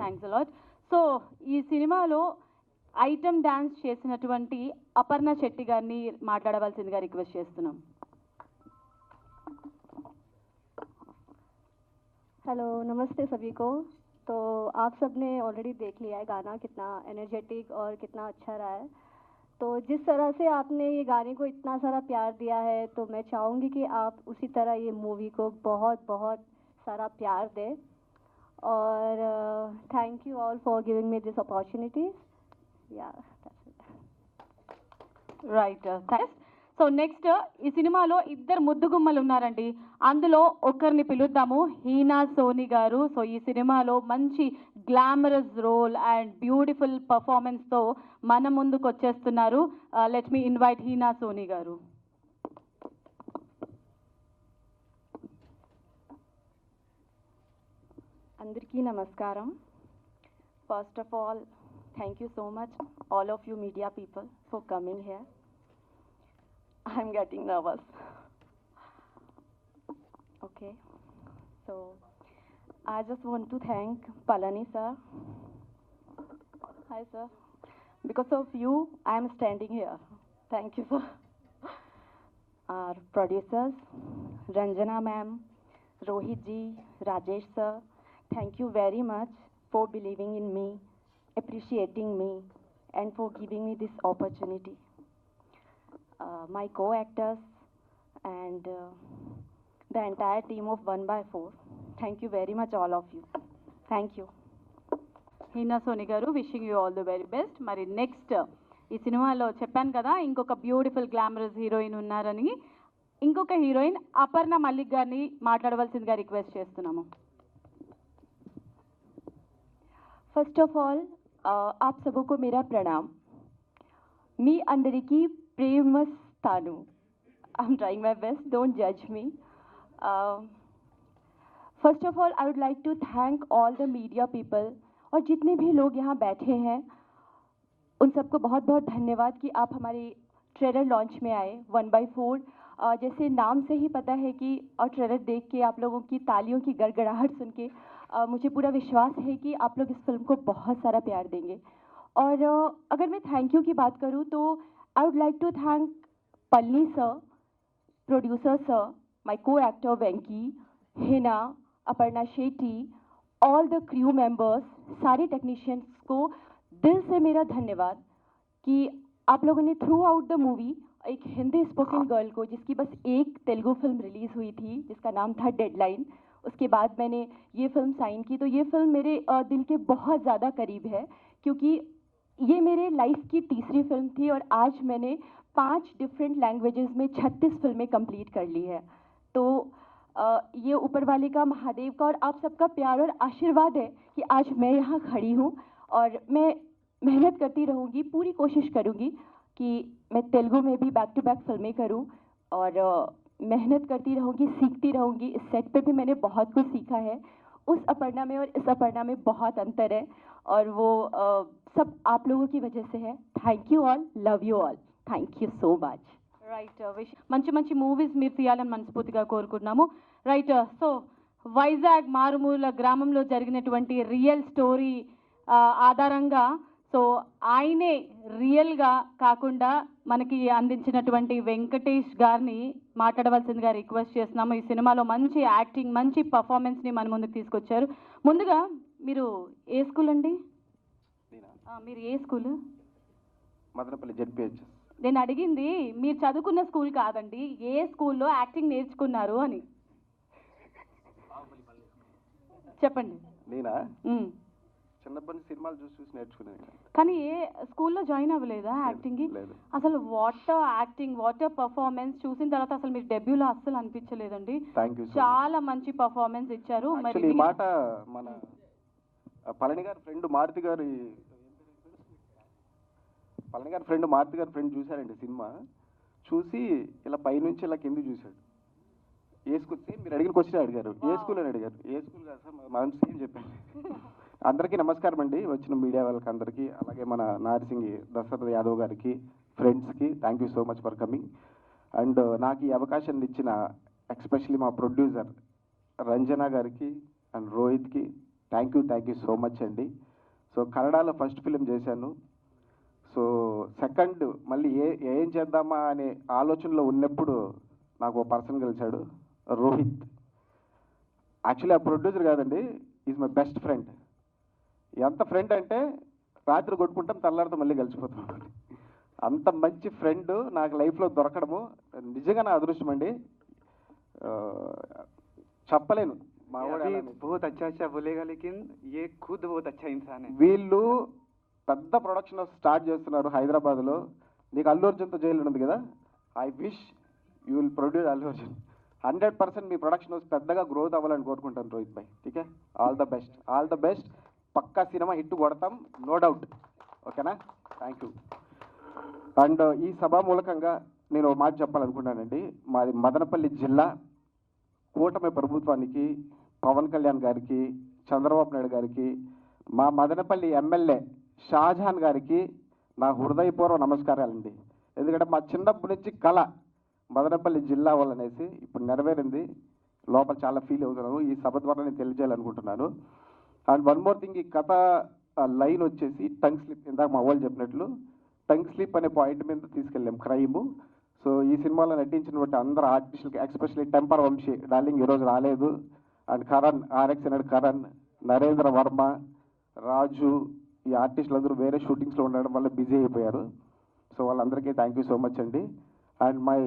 Thanks a lot. So ఈ సినిమాలో item dance చేసినటువంటి అపర్ణ శెట్టి గారిని మాట్లాడవలసిందిగా రిక్వెస్ట్ చేస్తున్నాం. हेलो, नमस्ते सभी को. तो आप सब ने ऑलरेडी देख लिया है गाना कितना एनर्जेटिक और कितना अच्छा रहा है. तो जिस तरह से आपने ये गाने को इतना सारा प्यार दिया है, तो मैं चाहूँगी कि आप उसी तरह ये मूवी को बहुत बहुत सारा प्यार दें. और thank you all for giving me this opportunities. या రైట్, థ్యాంక్స్. సో నెక్స్ట్ ఈ సినిమాలో ఇద్దరు ముద్దుగుమ్మలు ఉన్నారండి. అందులో ఒకరిని పిలుద్దాము, హీనా సోని గారు. సో ఈ సినిమాలో మంచి గ్లామరస్ రోల్ అండ్ బ్యూటిఫుల్ పర్ఫార్మెన్స్తో మన ముందుకు వచ్చేస్తున్నారు. Let me invite Heena Soni గారు. అందరికీ నమస్కారం. First of all, thank you so much, all of you media people, for coming here. I'm getting nervous. Okay, so I just want to thank Palani sir. Hi sir. Because of you, I am standing here. Thank you sir. Our producers, Ranjana ma'am, Rohit ji, Rajesh sir, thank you very much for believing in me, appreciating me, and for giving me this opportunity. My co-actors and the entire team of 1/4, thank you very much, all of you. Thank you. Heena Soni గారు, wishing you all the very best. మరి next ఈ సినిమాలో చెప్పాను కదా ఇంకొక beautiful glamorous heroine ఉన్నారని. ఇంకొక heroine Aparna Mallik గారిని మాట్లాడవలసిందిగా రిక్వెస్ట్ చేస్తున్నాము. ఫస్ట్ ఆఫ్ ఆల్, आप सबों को मेरा प्रणाम. मी अंदरिकी प्रेमस्तानु. I'm trying my best, don't judge me. First of all, I would like to thank all the media people और जितने भी लोग यहाँ बैठे हैं, उन सबको बहुत बहुत धन्यवाद कि आप हमारे ट्रेलर लॉन्च में आए 1/4. जैसे नाम से ही पता है कि और ट्रेलर देख के आप लोगों की तालियों की गड़गड़ाहट सुन के मुझे पूरा विश्वास है कि आप लोग इस फिल्म को बहुत सारा प्यार देंगे. और अगर मैं थैंक यू की बात करूँ तो I would like to thank Palli sir, producer sir, my co-actor Venky, Hina, Aparna Shetty, all the crew members, सारे टेक्नीशियंस को दिल से मेरा धन्यवाद कि आप लोगों ने थ्रू आउट द मूवी एक हिंदी स्पोकन गर्ल को, जिसकी बस एक तेलुगु फिल्म रिलीज़ हुई थी जिसका नाम था डेडलाइन, उसके बाद मैंने ये फिल्म साइन की, तो ये फिल्म मेरे दिल के बहुत ज़्यादा करीब है क्योंकि ये मेरे लाइफ की तीसरी फिल्म थी और आज मैंने 5 डिफरेंट लैंग्वेजेस में 36 फिल्में कंप्लीट कर ली है. तो ये ऊपर वाले का, महादेव का और आप सबका प्यार और आशीर्वाद है कि आज मैं यहाँ खड़ी हूँ. और मैं मेहनत करती रहूँगी, पूरी कोशिश करूँगी कि मैं तेलुगु में भी बैक टू बैक फिल्में करूँ और मेहनत करती रहूँगी, सीखती रहूँगी. इस सेट पे भी मैंने बहुत कुछ सीखा है. उस अपर्णा में और इस अपर्णा में बहुत अंतर है और वो सब आप लोगों की वजह से है. Thank you all, love you all, thank you so much. Right, మంచి మంచి మూవీస్ మీరు తీయాలని మనస్ఫూర్తిగా కోరుకుంటున్నాము. రైట్, సో వైజాగ్ మారుమూల గ్రామంలో జరిగినటువంటి రియల్ స్టోరీ ఆధారంగా సో ఆయనే రియల్గా కాకుండా మనకి అందించినటువంటి వెంకటేష్ గారిని మాట్లాడవలసిందిగా రిక్వెస్ట్ చేస్తున్నాము. ఈ సినిమాలో మంచి యాక్టింగ్, మంచి పర్ఫార్మెన్స్ని మన ముందుకు తీసుకొచ్చారు. ముందుగా మీరు ఏ స్కూల్ అండి? మీరు ఏ స్కూల్? మదనపల్లి జెడ్పీహెచ్. నేను అడిగింది మీరు చదువుకున్న స్కూల్ కాదండి, ఏ స్కూల్లో యాక్టింగ్ నేర్చుకున్నారు అని చెప్పండి. నేనా? చిన్నప్పటి నుంచి సినిమాలు చూసి నేర్చుకున్నాను. కానీ ఏ స్కూల్లో జాయిన్ అవ్వలేదా యాక్టింగ్కి? అసలు వాటర్ యాక్టింగ్, వాటర్ పర్ఫార్మెన్స్ చూసిన తర్వాత అసలు మీరు డెబ్యూలో అస్సలు అనిపించలేదండి. చాలా మంచి పర్ఫార్మెన్స్ ఇచ్చారు. మరి ఈ మాట మన పళని గారి ఫ్రెండ్ మారుతి గారి ఫ్రెండ్ చూశారండి. సినిమా చూసి ఇలా పైనుంచి ఇలా కింద చూశాడు. ఏ స్కూల్? మీరు అడిగిన క్వశ్చన్ అడిగారు, ఏ స్కూల్ అని అడిగారు. ఏ స్కూల్ కాదు సార్, మనం సేమ్ చెప్పాను. అందరికీ నమస్కారం అండి, వచ్చిన మీడియా వాళ్ళకి అందరికీ, అలాగే మన నార్సింగి దశరథ యాదవ్ గారికి, ఫ్రెండ్స్కి thank you so much for coming. And నాకు ఈ అవకాశాన్ని ఇచ్చిన ఎక్స్పెషల్లీ మా ప్రొడ్యూసర్ రంజన గారికి అండ్ రోహిత్కి థ్యాంక్ యూ సో మచ్ అండి. సో కన్నడలో ఫస్ట్ ఫిలిం చేశాను. సో సెకండ్ మళ్ళీ ఏం చేద్దామా అనే ఆలోచనలో ఉన్నప్పుడు నాకు ఒక పర్సన్ కలిశాడు, రోహిత్. యాక్చువల్లీ ఆ ప్రొడ్యూసర్ కాదండి, ఈజ్ మై బెస్ట్ ఫ్రెండ్. ఎంత ఫ్రెండ్ అంటే రాత్రి కొట్టుకుంటాం, తెల్లారితో మళ్ళీ కలిసిపోతాం. అంత మంచి ఫ్రెండ్ నాకు లైఫ్లో దొరకడము నిజంగా నా అదృష్టం అండి. చెప్పలేను. మా अभी बहुत अच्छा बोलेगा लेकिन ये खुद बहुत अच्छा इंसान है. వీళ్ళు పెద్ద ప్రొడక్షన్ స్టార్ట్ చేస్తున్నారు హైదరాబాద్లో. నీకు అల్లు అర్జున్తో జైలు ఉంది కదా, I wish you will produce Allu Arjun. 100% మీ ప్రొడక్షన్ హౌస్ పెద్దగా గ్రోత్ అవ్వాలని కోరుకుంటాను రోహిత్ భాయ్. ఠీకే, ఆల్ ద బెస్ట్. పక్కా సినిమా హిట్ కొడతాం, నో డౌట్. ఓకేనా? Thank you. అండ్ ఈ సభా మూలకంగా నేను ఒక మాట చెప్పాలనుకున్నానండి. మాది మదనపల్లి జిల్లా. కూటమి ప్రభుత్వానికి, పవన్ కళ్యాణ్ గారికి, చంద్రబాబు నాయుడు గారికి, మా మదనపల్లి ఎమ్మెల్యే షాజహాన్ గారికి నా హృదయపూర్వ నమస్కారాలండి. ఎందుకంటే మా చిన్నప్పటి నుంచి కళ మదనపల్లి జిల్లా వాళ్ళనేసి ఇప్పుడు నెరవేరింది. లోపల చాలా ఫీల్ అవుతున్నాను. ఈ సభ ద్వారా నేను తెలియజేయాలనుకుంటున్నాను. అండ్ వన్ మోర్ థింగ్, ఈ కథ లైన్ వచ్చేసి టంగ్ స్లిప్. ఇందాక మా వాళ్ళు చెప్పినట్లు టంగ్ స్లిప్ అనే పాయింట్ మీద తీసుకెళ్ళాం క్రైమ్. సో ఈ సినిమాలో నటించినటువంటి అందరు ఆర్టిస్టులకి, ఎస్పెషల్లీ టెంపర్ వంశీ డార్లింగ్ ఈరోజు రాలేదు, అండ్ కరణ్ ఆర్ఎక్స్ అన్నాడు, కరణ్, నరేంద్ర వర్మ, రాజు, ఈ ఆర్టిస్టులు అందరూ వేరే షూటింగ్స్లో ఉండడం వల్ల బిజీ అయిపోయారు. సో వాళ్ళందరికీ థ్యాంక్ యూ సో మచ్ అండి. And my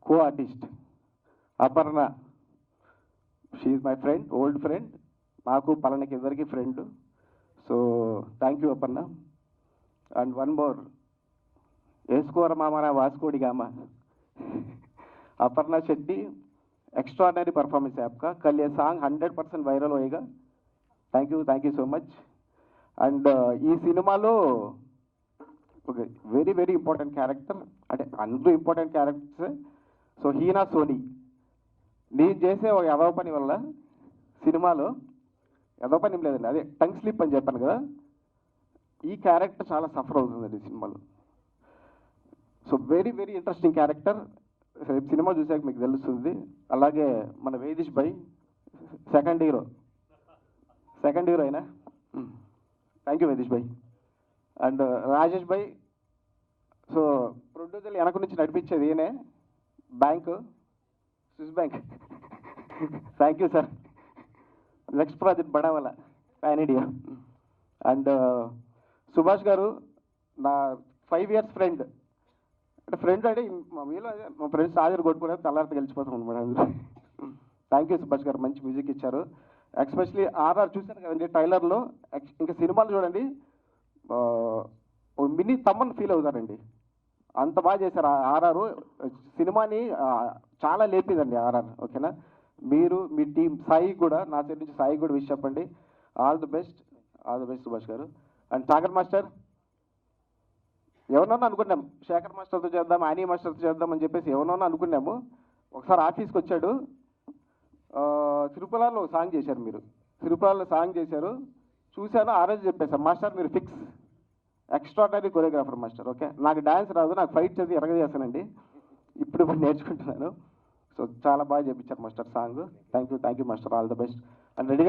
co artist Aparna, she my friend, old friend. నాకు పలానాకి ఇద్దరికి friend. So thank you Aparna. And one more, వేసుకోర మామరా Vasco da Gama, Aparna Shetty, extraordinary performance है आपका. कल ये सॉन्ग 100% वायरल होएगा. Thank you so much. And ఈ సినిమాలో ఒక వెరీ వెరీ ఇంపార్టెంట్ క్యారెక్టర్, అంటే అందరూ important characters. So Heena Soni, నేను చేసే ఒక ఎదవ పని వల్ల సినిమాలో, ఎదవ పని ఏం లేదండి, అదే టంగ్ స్లిప్ అని చెప్పాను కదా, ఈ క్యారెక్టర్ చాలా సఫర్ అవుతుందండి ఈ సినిమాలో. So very very interesting character. సినిమా చూసాక మీకు తెలుస్తుంది. అలాగే మన వేదిష్ భాయ్ సెకండ్ హీరో అయినా, థ్యాంక్ యూ వేదిష్ భాయ్. అండ్ రాజేష్ భాయ్, సో ప్రొడ్యూసర్ వెనక నుంచి నడిపించేది ఈయనే, bank, Swiss bank. Thank you sir. Next project బడావాల ప్యాన్ ఇండియా. అండ్ సుభాష్ గారు నా 5 years ఫ్రెండ్. అంటే ఫ్రెండ్ అంటే మా మీలో మా ఫ్రెండ్స్ హాజరు కొట్టుకునేది తెల్లారితో గెలిచిపోతాం అనమాట అందరూ. థ్యాంక్ యూ సుభాష్ గారు, మంచి మ్యూజిక్ ఇచ్చారు. ఎస్పెషలీ ఆర్ఆర్ చూశాను కదండి ట్రైలర్లో. ఇంకా సినిమాలు చూడండి, మినీ తమ్మని ఫీల్ అవుతారండి, అంత బాగా చేశారు ఆర్ఆర్. సినిమాని చాలా లేపిందండి ఆర్ఆర్. ఓకేనా? మీరు మీ టీం సాయి కూడా, నా సైడ్ నుంచి సాయి కూడా విష్ చెప్పండి. ఆల్ ది బెస్ట్ సుభాష్ గారు. అండ్ సాగర్ మాస్టర్, ఎవరినన్నా అనుకున్నాం శేఖర్ మాస్టర్తో చేద్దాం, యానీ మాస్టర్తో చేద్దాం అని చెప్పేసి ఎవరినన్నా అనుకున్నాము. ఒకసారి ఆఫీస్కి వచ్చాడు, తిరుపతిలో సాంగ్ చేశారు, మీరు తిరుపతిలో సాంగ్ చేశారు, చూశాను. ఆ రోజు చెప్పేశాను, మాస్టర్ మీరు fix, extraordinary choreographer master. Okay, నాకు డ్యాన్స్ రాదు, నాకు ఫైట్ చేసి ఎరగజేస్తానండి, ఇప్పుడు నేర్చుకుంటున్నాను. సో చాలా బాగా చేయించారు master song. Thank you master, all the best. And Reddy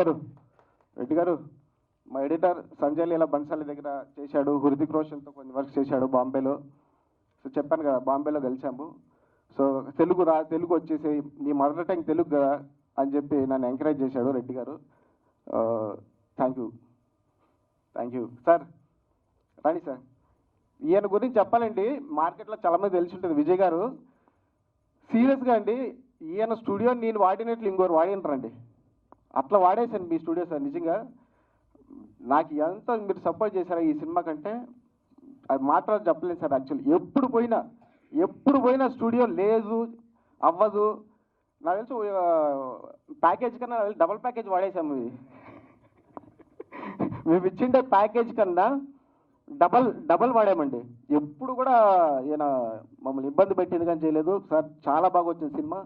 గారు మా ఎడిటర్ సంజయ్ లీలా బన్సాలి దగ్గర చేశాడు, హృతిక్ రోషన్తో కొన్ని వర్క్ చేశాడు బాంబేలో. సో చెప్పాను కదా, బాంబేలో కలిసాము. సో తెలుగు వచ్చేసి నీ మదర్ టంగ్ తెలుగు కదా అని చెప్పి నన్ను ఎంకరేజ్ చేశాడు రెడ్డి గారు. Thank you sir. Rani sir, ఈయన గురించి చెప్పాలండి, మార్కెట్లో చాలామంది తెలిసి ఉంటుంది. విజయ్ గారు సీరియస్గా అండి, ఈయన స్టూడియో నేను వాడినట్లు ఇంకోరు వాడినరండి, అట్లా వాడేసాను మీ స్టూడియో సార్. నిజంగా నాకు ఎంత మీరు సపోర్ట్ చేశారా ఈ సినిమా కంటే అది మాట్లాడి చెప్పలేదు సార్. యాక్చువల్లీ ఎప్పుడు పోయినా స్టూడియో లేదు, అవ్వదు. నాకు తెలుసు ప్యాకేజ్ కన్నా డబుల్ ప్యాకేజ్ వాడేసాము. మేము ఇచ్చిండే ప్యాకేజ్ కన్నా డబల్ వాడామండి. ఎప్పుడు కూడా ఈయన మమ్మల్ని ఇబ్బంది పెట్టేది కానీ చేయలేదు సార్. చాలా బాగా వచ్చింది సినిమా.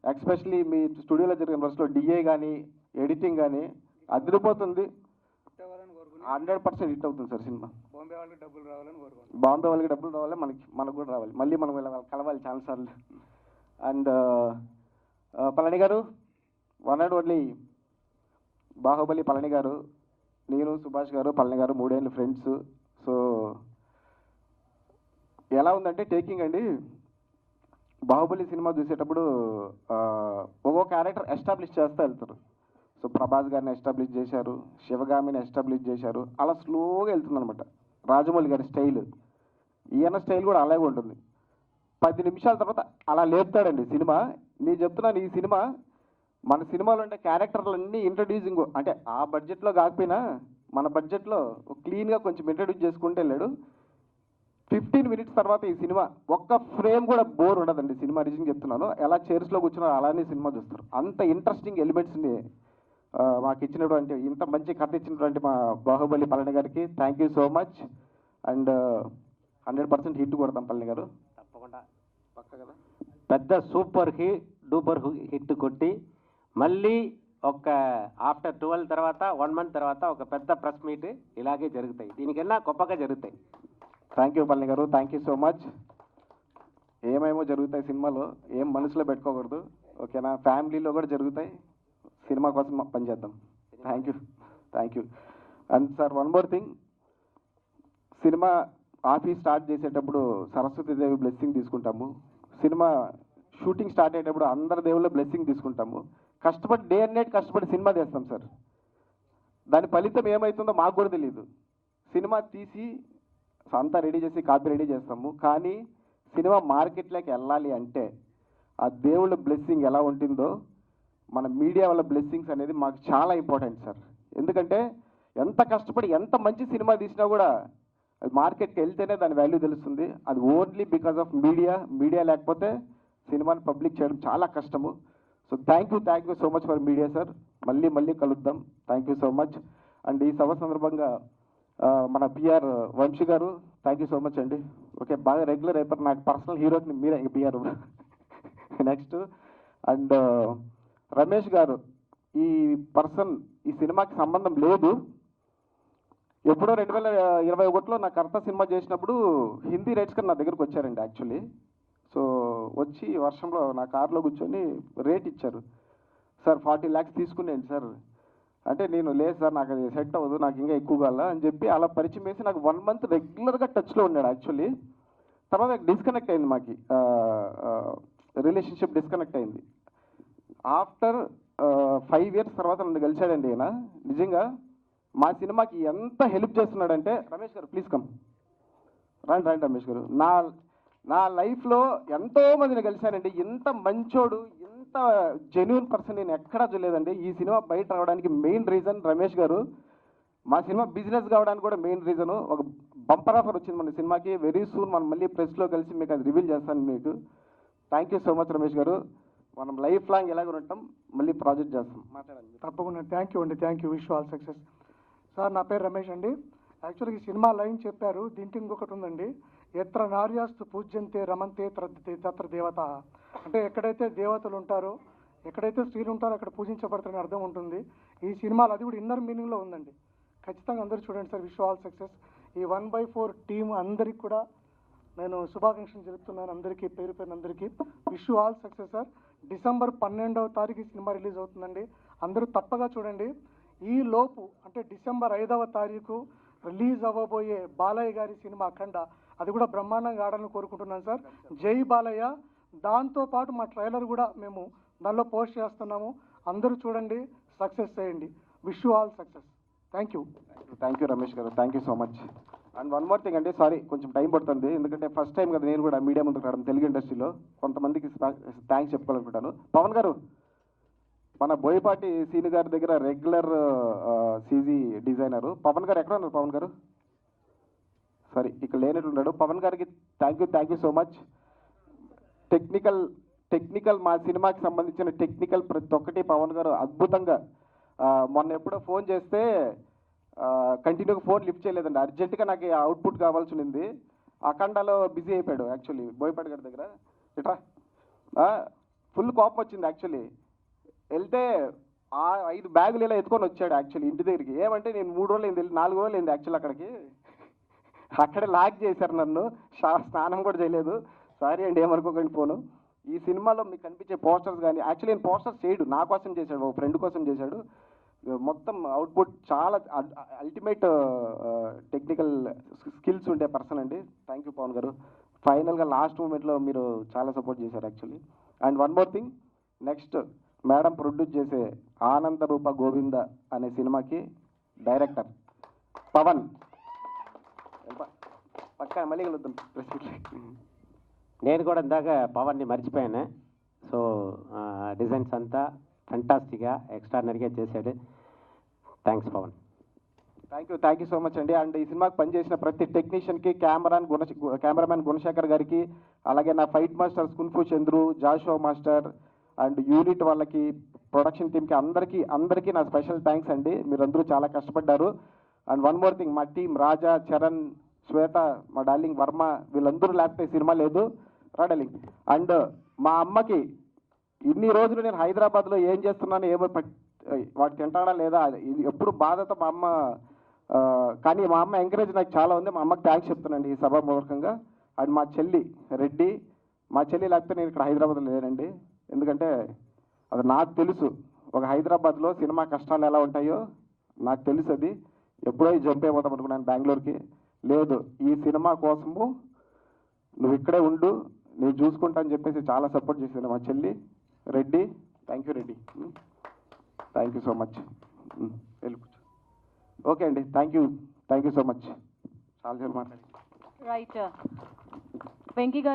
ఎస్పెషలీ మీ స్టూడియోలో జరిగిన వర్క్స్లో డిఏ కానీ ఎడిటింగ్ కానీ అదిరిపోతుంది. 100% హిట్ అవుతుంది సార్ సినిమా. బాంబే వాళ్ళకి డబ్బులు రావాలి, మనకు కూడా రావాలి, మళ్ళీ మనం కలవాలి చాలా సార్లు. అండ్ పళని గారు, one and only Baahubali Palani గారు, నేను సుభాష్ గారు, పళని గారు 3 ఏళ్ళు ఫ్రెండ్స్. సో ఎలా ఉందంటే టేకింగ్ అండి, బాహుబలి సినిమా చూసేటప్పుడు ఒక్కో క్యారెక్టర్ ఎస్టాబ్లిష్ చేస్తూ వెళ్తారు. సో ప్రభాస్ గారిని ఎస్టాబ్లిష్ చేశారు, శివగామిని ఎస్టాబ్లిష్ చేశారు, అలా స్లోగా వెళ్తుందనమాట. రాజమౌళి గారి స్టైల్, ఈయన స్టైల్ కూడా అలాగే ఉంటుంది. 10 నిమిషాల తర్వాత అలా లేపుతాడండి సినిమా. నేను చెప్తున్నాను, ఈ సినిమా మన సినిమాలో ఉండే క్యారెక్టర్లన్నీ ఇంట్రడ్యూసింగ్, అంటే ఆ బడ్జెట్లో కాకపోయినా మన బడ్జెట్లో క్లీన్గా కొంచెం ఇంట్రడ్యూస్ చేసుకుంటూ వెళ్ళాడు. 15 మినిట్స్ తర్వాత ఈ సినిమా ఒక్క ఫ్రేమ్ కూడా బోర్ ఉండదండి. సినిమా రీజింగ్ చెప్తున్నాను, ఎలా చైర్స్లో కూర్చున్నారో అలానే సినిమా చూస్తారు. అంత ఇంట్రెస్టింగ్ ఎలిమెంట్స్ని మాకు ఇచ్చినటువంటి, ఇంత మంచి కథ ఇచ్చినటువంటి మా బాహుబలి పళని గారికి thank you so much. And 100% hit కొడతాం పళని గారు, తప్పకుండా. పక్క కదా. పెద్ద సూపర్ డూపర్ హిట్ కొట్టి మళ్ళీ ఒక ఆఫ్టర్ 12 తర్వాత 1 మంత్ తర్వాత ఒక పెద్ద ప్రెస్ మీట్ ఇలాగే జరుగుతాయి, దీనికన్నా గొప్పగా జరుగుతాయి. థ్యాంక్ యూ పళని గారు, థ్యాంక్ యూ సో మచ్. ఏమేమో జరుగుతాయి సినిమాలో, ఏం మనసులో పెట్టుకోకూడదు, ఓకేనా? ఫ్యామిలీలో కూడా జరుగుతాయి, సినిమా కోసం పనిచేద్దాం. Thank you. And sir one more thing, cinema office start చేసేటప్పుడు సరస్వతీదేవి బ్లెస్సింగ్ తీసుకుంటాము, సినిమా షూటింగ్ స్టార్ట్ అయ్యేటప్పుడు అందరి దేవుళ్ళ బ్లెస్సింగ్ తీసుకుంటాము. కష్టపడి డే అండ్ నైట్ కష్టపడి సినిమా చేస్తాం సార్, దాని ఫలితం ఏమవుతుందో మాకు కూడా తెలియదు. సినిమా తీసి అంతా రెడీ చేసి కాపీ రెడీ చేస్తాము, కానీ సినిమా మార్కెట్లోకి వెళ్ళాలి అంటే ఆ దేవుళ్ళ బ్లెస్సింగ్ ఎలా ఉంటుందో మన మీడియా వాళ్ళ బ్లెస్సింగ్స్ అనేది మాకు చాలా ఇంపార్టెంట్ సార్. ఎందుకంటే ఎంత కష్టపడి ఎంత మంచి సినిమా తీసినా కూడా అది మార్కెట్కి వెళ్తేనే దాని వాల్యూ తెలుస్తుంది. అది ఓన్లీ బికాస్ ఆఫ్ మీడియా లేకపోతే సినిమాని పబ్లిక్ చేయడం చాలా కష్టము. So thank you so much for media sir. మళ్ళీ కలుద్దాం. Thank you so much. And ఈ సభ సందర్భంగా మన పిఆర్ వంశీ గారు థ్యాంక్ యూ సో మచ్ అండి. ఓకే, బాగా రెగ్యులర్ అయిపోయారు, నాకు పర్సనల్ హీరోని మీరే పిఆర్. నెక్స్ట్ అండ్ రమేష్ గారు, ఈ పర్సన్ ఈ సినిమాకి సంబంధం లేదు, ఎప్పుడో 2021లో నా కర్త సినిమా చేసినప్పుడు హిందీ రైట్స్ కానీ నా దగ్గరకు వచ్చారండి యాక్చువల్లీ. సో వచ్చి వర్షంలో నా కార్లో కూర్చొని రేట్ ఇచ్చారు, సార్ 40 lakhs తీసుకునేయండి సార్ అంటే, నేను లేదు సార్ నాకు అది సెట్ అవ్వదు, నాకు ఇంకా ఎక్కువ కావాలా అని చెప్పి అలా పరిచయం వేసి నాకు 1 month రెగ్యులర్గా టచ్లో ఉన్నాడు యాక్చువల్లీ. తర్వాత డిస్కనెక్ట్ అయింది, మాకి రిలేషన్షిప్ డిస్కనెక్ట్ అయింది. ఆఫ్టర్ 5 years తర్వాత నన్ను కలిశాడండి ఈయన. నిజంగా మా సినిమాకి ఎంత హెల్ప్ చేస్తున్నాడంటే, రమేష్ గారు ప్లీజ్ కమ్, రండి రమేష్ గారు. నా లైఫ్లో ఎంతో మందిని కలిశానండి, ఇంత మంచోడు ఇంత జెన్యూన్ పర్సన్ నేను ఎక్కడా చూడలేదండి. ఈ సినిమా బయట రావడానికి మెయిన్ రీజన్ రమేష్ గారు, మా సినిమా బిజినెస్ కావడానికి కూడా మెయిన్ రీజను. ఒక బంపర్ ఆఫర్ వచ్చింది మన సినిమాకి, వెరీ సూన్ మనం మళ్ళీ ప్రెస్లో కలిసి మీకు అది రివీల్ చేస్తాను మీకు. Thank you so much Ramesh గారు. మనం లైఫ్ లాంగ్ ఎలాగ ఉంటాం, మళ్ళీ ప్రాజెక్ట్ చేస్తాం. మాట్లాడండి. తప్పకుండా. థ్యాంక్ యూ అండి, thank you. Wish all success. Sir నా పేరు రమేష్ అండి. యాక్చువల్గా ఈ సినిమా లైన్ చెప్పారు, దీంట్లో ఇంకొకటి ఉందండి, ఎత్ర నార్యాస్తు పూజ్యంతే రమంతే తత్ర దేవత. అంటే ఎక్కడైతే దేవతలు ఉంటారో, ఎక్కడైతే స్త్రీలు ఉంటారో అక్కడ పూజించబడతారని అర్థం ఉంటుంది. ఈ సినిమాలో అది కూడా ఇన్నర్ మీనింగ్లో ఉందండి. ఖచ్చితంగా అందరూ చూడండి సార్. Wish all success. ఈ 1/4 టీం అందరికి కూడా నేను శుభాకాంక్షలు తెలుపుతున్నాను, అందరికీ పేరు అందరికీ. Wish all success sir. December 12వ తారీఖు సినిమా రిలీజ్ అవుతుందండి, అందరూ తప్పగా చూడండి. ఈ లోపు అంటే December 5వ తారీఖు రిలీజ్ అవ్వబోయే బాలయ్య గారి సినిమా అఖండ, అది కూడా బ్రహ్మాండంగా ఆడాలని కోరుకుంటున్నాను సార్. జై బాలయ్య. దాంతోపాటు మా ట్రైలర్ కూడా మేము దానిలో పోస్ట్ చేస్తున్నాము, అందరూ చూడండి, సక్సెస్ చేయండి. Wish all success. Thank you Ramesh garu, thank you so much. And one more thing అండి, సారీ కొంచెం టైం పడుతుంది, ఎందుకంటే ఫస్ట్ టైం కదా నేను కూడా మీడియా ముందుకు రావడం తెలుగు ఇండస్ట్రీలో. కొంతమందికి థ్యాంక్స్ చెప్పుకోవాలనుకుంటాను. పవన్ గారు, మన బోయపాటి సీని గారి దగ్గర రెగ్యులర్ సీజీ డిజైనరు పవన్ గారు ఎక్కడ ఉన్నారు? పవన్ గారు సారీ ఇక్కడ లేనట్టున్నాడు. పవన్ గారికి thank you so much. Technical మా సినిమాకి సంబంధించిన టెక్నికల్ ప్రతి ఒక్కటి పవన్ గారు అద్భుతంగా. మొన్న ఎప్పుడో ఫోన్ చేస్తే కంటిన్యూగా ఫోన్ లిఫ్ట్ చేయలేదండి, అర్జెంటుగా నాకు అవుట్పుట్ కావాల్సి ఉంది. అఖండాలో బిజీ అయిపోయాడు యాక్చువల్లీ బోయపాటి గారి దగ్గర. ఇట్రా ఫుల్ కోపం వచ్చింది యాక్చువల్లీ. వెళ్తే 5 బ్యాగులు ఇలా ఎత్తుకొని వచ్చాడు యాక్చువల్లీ ఇంటి దగ్గరికి. ఏమంటే నేను 3 రోజులు అయింది, 4 రోజులు అయింది యాక్చువల్లీ అక్కడికి. అక్కడే లాక్ చేశారు నన్ను, స్నానం కూడా చేయలేదు. సారీ అండి, ఏమనుకోకండి ఫోను. ఈ సినిమాలో మీకు కనిపించే పోస్టర్స్ కానీ, యాక్చువల్లీ నేను పోస్టర్స్ చేయడు, నా కోసం చేశాడు, ఒక ఫ్రెండ్ కోసం చేశాడు. మొత్తం అవుట్పుట్ చాలా అల్టిమేట్ టెక్నికల్ స్కిల్స్ ఉండే పర్సన్ అండి. థ్యాంక్ యూ పవన్ గారు. ఫైనల్గా లాస్ట్ మూమెంట్లో మీరు చాలా సపోర్ట్ చేశారు actually. And one more thing, next madam produce చేసే ఆనంద రూప గోవింద అనే సినిమాకి డైరెక్టర్ పవన్. పక్కా మళ్ళీ కలుద్దాం. నేను కూడా ఇందాక పవన్ని మర్చిపోయాను. సో డిజైన్స్ అంతా ఫంటాస్టిక్గా ఎక్స్ట్రాడినరీగా చేశాడు. Thanks Pawan. Thank you so much అండి. అండ్ ఈ సినిమాకి పనిచేసిన ప్రతి టెక్నీషియన్కి, కెమెరామ్యాన్ గుణశేఖర్ గారికి, అలాగే నా fight masters kung fu Chandru, జాషో master and unit వాళ్ళకి, ప్రొడక్షన్ టీమ్కి అందరికీ నా స్పెషల్ థ్యాంక్స్ అండి. మీరందరూ చాలా కష్టపడ్డారు. అండ్ వన్ మోర్ థింగ్, మా టీం రాజా, చరణ్, శ్వేత, మా డార్లింగ్ వర్మ, వీళ్ళందరూ లేకపోతే సినిమా లేదు. రా డార్లింగ్. అండ్ మా అమ్మకి ఇన్ని రోజులు నేను హైదరాబాద్లో ఏం చేస్తున్నాను, వాడు తింటాడా లేదా, ఇది ఎప్పుడు బాధతో మా అమ్మ, కానీ మా అమ్మ ఎంకరేజ్ నాకు చాలా ఉంది. మా అమ్మకి థ్యాంక్స్ చెప్తున్నానండి ఈ సభాముఖంగా. అండ్ మా చెల్లి రెడ్డి, మా చెల్లి లేకపోతే నేను ఇక్కడ హైదరాబాద్లో లేనండి. ఎందుకంటే అది నాకు తెలుసు, ఒక హైదరాబాద్లో సినిమా కష్టాలు ఎలా ఉంటాయో నాకు తెలుసు. అది ఎప్పుడో జంప్ అయిపోతాం అనుకున్నాను బెంగళూరుకి. లేదు, ఈ సినిమా కోసము నువ్వు ఇక్కడే ఉండు, నేను చూసుకుంటా అని చెప్పేసి చాలా సపోర్ట్ చేసింది మా చెల్లి Reddy. Thank you Reddy. Thank you so much. వెళ్ళి కూర్చో. ఓకే అండి, థ్యాంక్ యూ సో మచ్. చాలా మాట్లాడి రైట్ వెంకీ గారు.